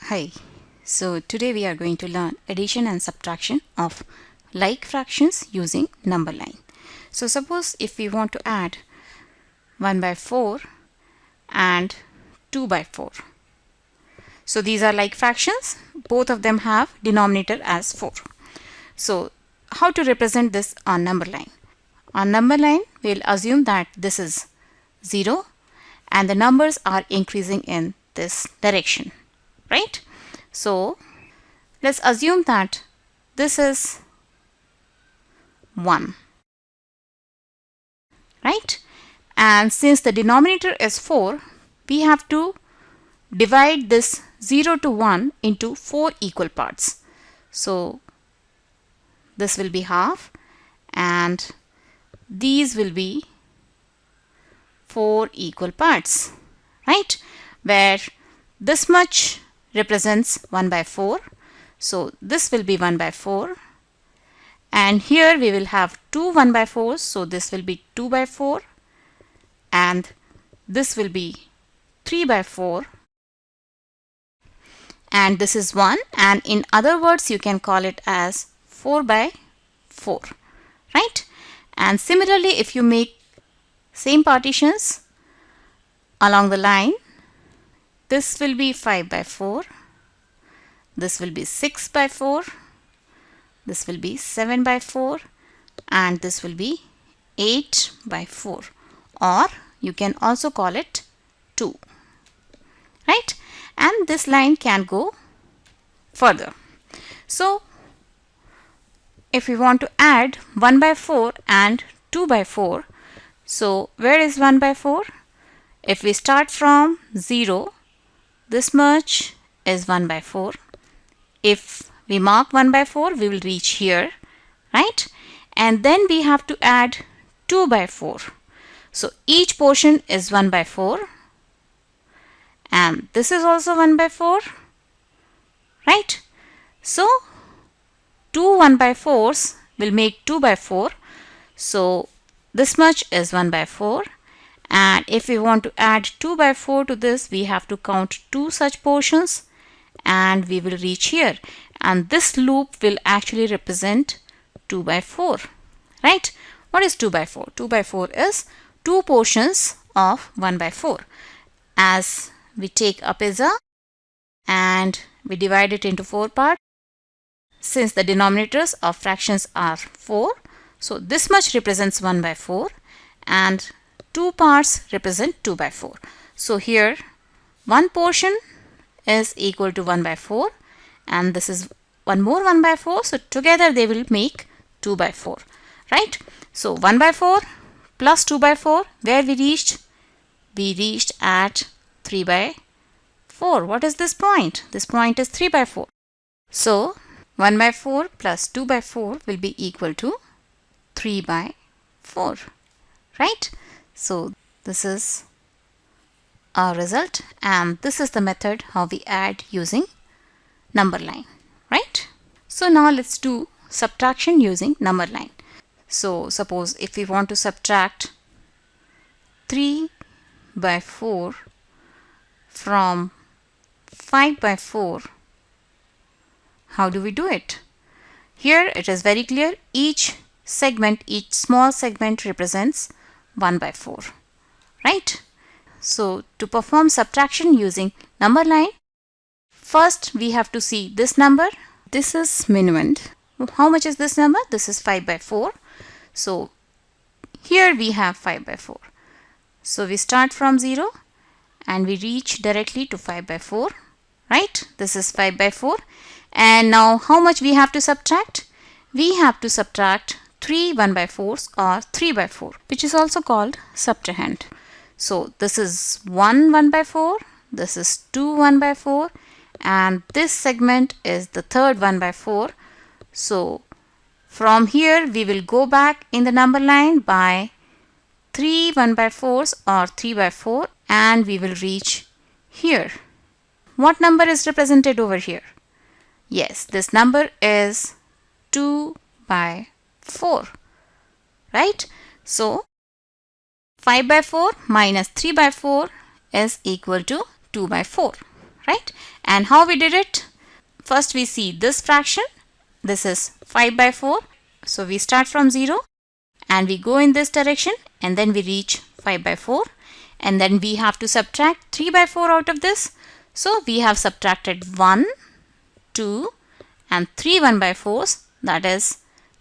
Hi, so today we are going to learn addition and subtraction of like fractions using number line. So suppose if we want to add 1 by 4 and 2 by 4. So these are like fractions, both of them have denominator as 4. So how to represent this on number line? On number line we'll assume that this is 0 and the numbers are increasing in this direction. Right? So let's assume that this is 1, right? And since the denominator is 4, we have to divide this 0 to 1 into 4 equal parts. So this will be half and these will be 4 equal parts, right? Where this much represents 1 by 4. So this will be 1 by 4. And here we will have two 1 by 4s. So this will be 2 by 4. And this will be 3 by 4. And this is 1. And in other words, you can call it as 4 by 4. Right? And similarly, if you make same partitions along the line, this will be 5 by 4, this will be 6 by 4, this will be 7 by 4, and this will be 8 by 4, or you can also call it 2, right? And this line can go further. So if we want to add 1 by 4 and 2 by 4, so where is 1 by 4? If we start from 0, this much is 1 by 4. If we mark 1 by 4, we will reach here, right? And then we have to add 2 by 4. So each portion is 1 by 4. And this is also 1 by 4, right? So two 1 by 4s will make 2 by 4. So this much is 1 by 4. And if we want to add 2 by 4 to this, we have to count 2 such portions and we will reach here. And this loop will actually represent 2 by 4, right? What is 2 by 4? 2 by 4 is 2 portions of 1 by 4. As we take a pizza and we divide it into 4 parts, since the denominators of fractions are 4, so this much represents 1 by 4 and 2 parts represent 2 by 4. So here one portion is equal to 1 by 4 and this is one more 1 by 4. So together they will make 2 by 4, right? So 1 by 4 plus 2 by 4, where we reached? We reached at 3 by 4. What is this point? This point is 3 by 4. So 1 by 4 plus 2 by 4 will be equal to 3 by 4, right? So this is our result, and this is the method how we add using number line, right? So now let's do subtraction using number line. So suppose if we want to subtract 3 by 4 from 5 by 4, how do we do it? Here it is very clear. Each small segment represents 1 by 4, right? So to perform subtraction using number line, first we have to see this number. This is minuend. How much is this number? This is 5 by 4. So here we have 5 by 4. So we start from 0 and we reach directly to 5 by 4, right? This is 5 by 4. And now how much we have to subtract? We have to subtract 3 1 by 4s or 3 by 4, which is also called subtrahend. So this is 1 by 4, this is 2 1 by 4, and this segment is the third 1 by 4. So from here we will go back in the number line by 3 1 by 4s or 3 by 4 and we will reach here. What number is represented over here? Yes, this number is 2 by 4, right? So 5 by 4 minus 3 by 4 is equal to 2 by 4, right? And how we did it? First we see this fraction. This is 5 by 4. So we start from 0 and we go in this direction and then we reach 5 by 4. And then we have to subtract 3 by 4 out of this. So we have subtracted 1, 2 and 3 1 by 4s, that is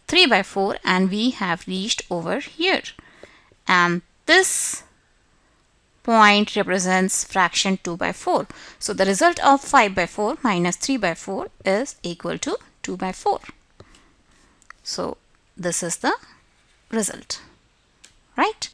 3 by 4, and we have reached over here. And this point represents fraction 2 by 4. So the result of 5 by 4 minus 3 by 4 is equal to 2 by 4. So this is the result, right?